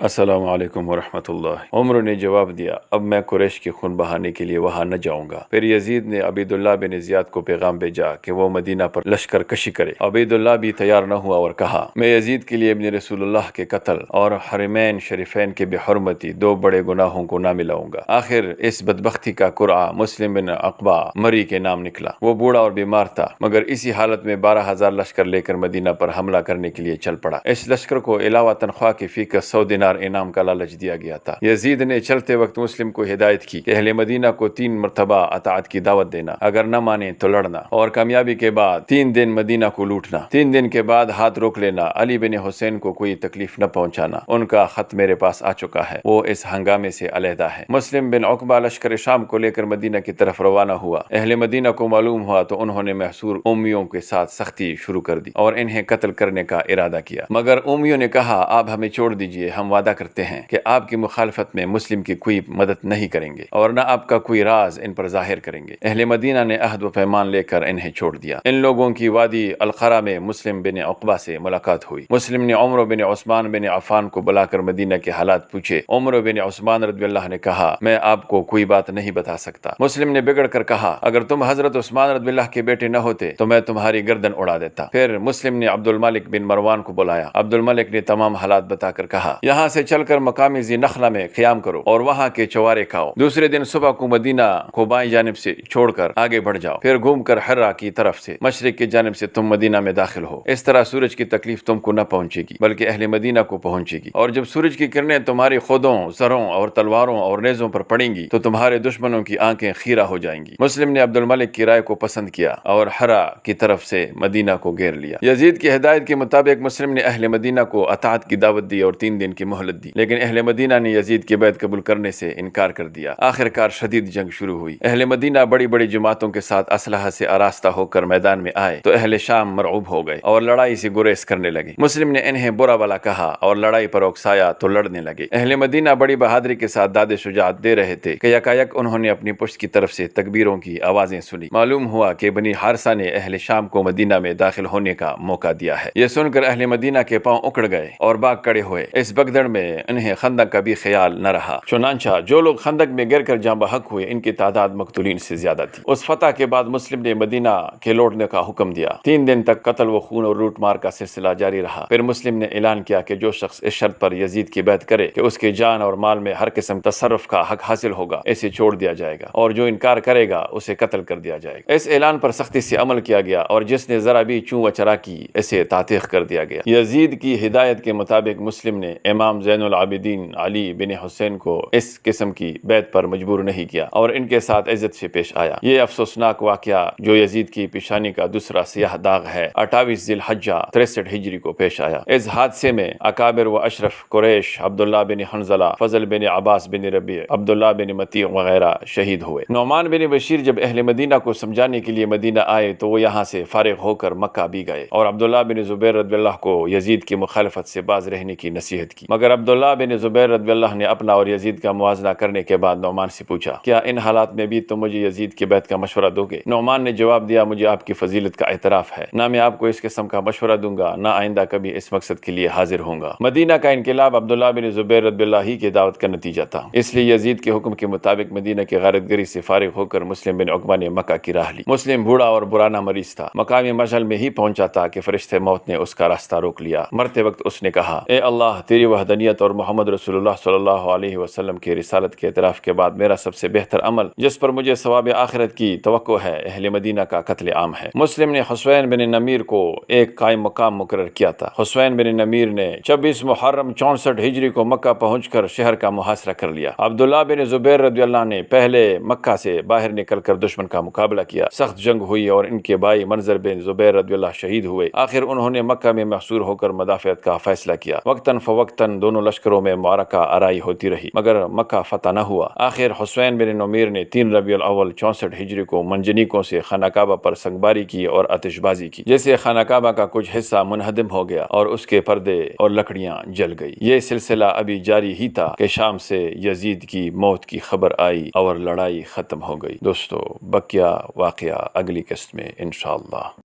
السلام علیکم ورحمۃ اللہ۔ عمر نے جواب دیا، اب میں قریش کی خون بہانے کے لیے وہاں نہ جاؤں گا۔ پھر یزید نے عبید اللہ بن زیاد کو پیغام بھیجا کہ وہ مدینہ پر لشکر کشی کرے۔ عبید اللہ بھی تیار نہ ہوا اور کہا، میں یزید کے لیے ابن رسول اللہ کے قتل اور حرمین شریفین کے بے حرمتی دو بڑے گناہوں کو نہ ملاؤں گا۔ آخر اس بدبختی کا قرعہ مسلم بن عقبہ مری کے نام نکلا۔ وہ بوڑھا اور بیمار تھا، مگر اسی حالت میں 12,000 لشکر لے کر مدینہ پر حملہ کرنے کے لیے چل پڑا۔ اس لشکر کو علاوہ تنخواہ کی فی کس 100 دینار انعام کا لالچ دیا گیا تھا۔ یزید نے چلتے وقت مسلم کو ہدایت کی کہ اہل مدینہ کو 3 مرتبہ اطاعت کی دعوت دینا، اگر نہ مانے تو لڑنا، اور کامیابی کے بعد 3 دن مدینہ کو لوٹنا، 3 دن کے بعد ہاتھ روک لینا، علی بن حسین کو کوئی تکلیف نہ پہنچانا، ان کا خط میرے پاس آ چکا ہے، وہ اس ہنگامے سے علیحدہ ہے۔ مسلم بن عقبہ لشکر شام کو لے کر مدینہ کی طرف روانہ ہوا۔ اہل مدینہ کو معلوم ہوا تو انہوں نے محصور امیوں کے ساتھ سختی شروع کر دی اور انہیں قتل کرنے کا ارادہ کیا، مگر امیوں نے کہا، آپ ہمیں چھوڑ دیجئے، ہم وعدہ کرتے ہیں کہ آپ کی مخالفت میں مسلم کی کوئی مدد نہیں کریں گے اور نہ آپ کا کوئی راز ان پر ظاہر کریں گے۔ اہل مدینہ نے عہد و پیمان لے کر انہیں چھوڑ دیا۔ ان لوگوں کی وادی القرا میں مسلم بن عقبہ سے ملاقات ہوئی۔ مسلم نے عمر بن عثمان بن عفان کو بلا کر مدینہ کے حالات پوچھے۔ عمر بن عثمان رضی اللہ نے کہا، میں آپ کو کوئی بات نہیں بتا سکتا۔ مسلم نے بگڑ کر کہا، اگر تم حضرت عثمان رضی اللہ کے بیٹے نہ ہوتے تو میں تمہاری گردن اڑا دیتا۔ پھر مسلم نے عبد الملک بن مروان کو بلایا۔ عبد الملک نے تمام حالات بتا کر کہا، یہاں سے چل کر مقامی ذی نخلہ میں قیام کرو اور وہاں کے چوارے کھاؤ۔ دوسرے دن صبح کو مدینہ کو بائیں جانب سے چھوڑ کر آگے بڑھ جاؤ، پھر گھوم کر حرا کی طرف سے مشرق کی جانب سے تم مدینہ میں داخل ہو۔ اس طرح سورج کی تکلیف تم کو نہ پہنچے گی بلکہ اہل مدینہ کو پہنچے گی، اور جب سورج کی کرنیں تمہاری خودوں، سروں اور تلواروں اور نیزوں پر پڑیں گی تو تمہارے دشمنوں کی آنکھیں خیرہ ہو جائیں گی۔ مسلم نے عبد الملک کی رائے کو پسند کیا اور حرا کی طرف سے مدینہ کو گھیر لیا۔ یزید کی ہدایت کے مطابق مسلم نے اہل مدینہ کو اطاعت کی دعوت دی اور 3 دن کی مہلت دی، لیکن اہل مدینہ نے یزید کی بیعت قبول کرنے سے انکار کر دیا۔ آخر کار شدید جنگ شروع ہوئی۔ اہل مدینہ بڑی بڑی جماعتوں کے ساتھ اسلحہ سے آراستہ ہو کر میدان میں آئے تو اہل شام مرعوب ہو گئے اور لڑائی سے گریز کرنے لگے۔ مسلم نے انہیں برا بھلا کہا اور لڑائی پر اکسایا تو لڑنے لگے۔ اہل مدینہ بڑی بہادری کے ساتھ داد شجاعت دے رہے تھے کہ یکایک انہوں نے اپنی پشت کی طرف سے تکبیروں کی آوازیں سنی۔ معلوم ہوا کہ بنی حارثہ نے اہل شام کو مدینہ میں داخل ہونے کا موقع دیا ہے۔ یہ سن کر اہل مدینہ کے پاؤں اکڑ گئے اور بھاگ کھڑے ہوئے۔ اس بگدڑ میں انہیں خندق کا بھی خیال نہ رہا۔ چنانچہ جو لوگ خندق میں گر کر جاں بحق ہوئے ان کی تعداد مقتولین سے زیادہ تھی۔ اس فتح کے بعد مسلم نے مدینہ کے لوٹنے کا حکم دیا۔ 3 دن تک قتل و خون اور لوٹ مار کا سلسلہ جاری رہا۔ پھر مسلم نے اعلان کیا کہ جو شخص اس شرط پر یزید کی بیعت کرے کہ اس کی جان اور مال میں ہر قسم تصرف کا حق حاصل ہوگا، اسے چھوڑ دیا جائے گا، اور جو انکار کرے گا اسے قتل کر دیا جائے گا۔ اس اعلان پر سختی سے عمل کیا گیا اور جس نے ذرا بھی چوں و چرا کی اسے تعطیق کر دیا گیا۔ یزید کی ہدایت کے مطابق مسلم نے امام زین العابدین علی بن حسین کو اس قسم کی بیعت پر مجبور نہیں کیا اور ان کے ساتھ عزت سے پیش آیا۔ یہ افسوسناک واقعہ جو یزید کی پیشانی کا دوسرا سیاہ داغ ہے، 28 ذی الحجہ 63 ہجری کو پیش آیا۔ اس حادثے میں اکابر و اشرف قریش عبداللہ بن حنظلہ، فضل بن عباس بن ربیع، عبداللہ بن مطیع وغیرہ شہید ہوئے۔ نعمان بن بشیر جب اہل مدینہ کو سمجھانے کے لیے مدینہ آئے تو وہ یہاں سے فارغ ہو کر مکہ بھی گئے اور عبداللہ بن زبیر رضی اللہ کو یزید کی مخالفت سے باز رہنے کی نصیحت کی، مگر عبداللہ بن زبیر رضی اللہ نے اپنا اور یزید کا موازنہ کرنے کے بعد نعمان سے پوچھا، کیا ان حالات میں بھی تم مجھے یزید کی بیعت کا مشورہ دو گے؟ نعمان نے جواب دیا، مجھے آپ کی فضیلت کا اعتراف ہے، نہ میں آپ کو اس قسم کا مشورہ دوں گا، نہ آئندہ کبھی اس مقصد کے لیے حاضر ہوں گا۔ مدینہ کا انقلاب عبداللہ بن زبیر رضی اللہ ہی کی دعوت کا نتیجہ تھا، اس لیے یزید کے حکم کے مطابق مدینہ کی غارت گری سے فارغ ہو کر مسلم بن عقبہ نے مکہ کی راہ لی۔ مسلم بوڑھا اور برانہ مریض تھا، مقامی مشعل میں ہی پہنچا تھا کہ فرشتے موت نے اس کا راستہ روک لیا۔ مرتے وقت اس نے کہا، اے اللہ، تیری وحدانیت اور محمد رسول اللہ صلی اللہ علیہ وسلم کی رسالت کے اعتراف کے بعد میرا سب سے بہتر عمل جس پر مجھے ثواب آخرت کی توقع ہے اہل مدینہ کا قتل عام ہے۔ مسلم نے حسین بن نمیر کو ایک قائم مقام مقرر کیا تھا۔ حسین بن نمیر نے 26 محرم 64 ہجری کو مکہ پہنچ کر شہر کا محاصرہ کر لیا۔ عبداللہ بن زبیر رضی اللہ نے پہلے مکہ سے باہر نکل کر دشمن کا مقابلہ کیا۔ سخت جنگ ہوئی اور ان کے بھائی منظر بن زبیر رضی اللہ شہید ہوئے۔ آخر انہوں نے مکہ میں محصور ہو کر مدافعت کا فیصلہ کیا۔ وقتاً فوقتاً دونوں لشکروں میں معرکہ آرائی ہوتی رہی مگر مکہ فتح نہ ہوا۔ آخر حسین بن نمیر نے 3 ربیع الاول 64 ہجری کو منجنیقوں سے خانہ کعبہ پر سنگباری کی اور آتش بازی کی، جس سے خانہ کعبہ کا کچھ حصہ منہدم ہو گیا اور اس کے پردے اور لکڑیاں جل گئی۔ یہ سلسلہ ابھی جاری ہی تھا کہ شام سے یزید کی موت کی خبر آئی اور لڑائی ختم ہو گئی۔ دوستو، بقیہ واقعہ اگلی قسط میں انشاءاللہ۔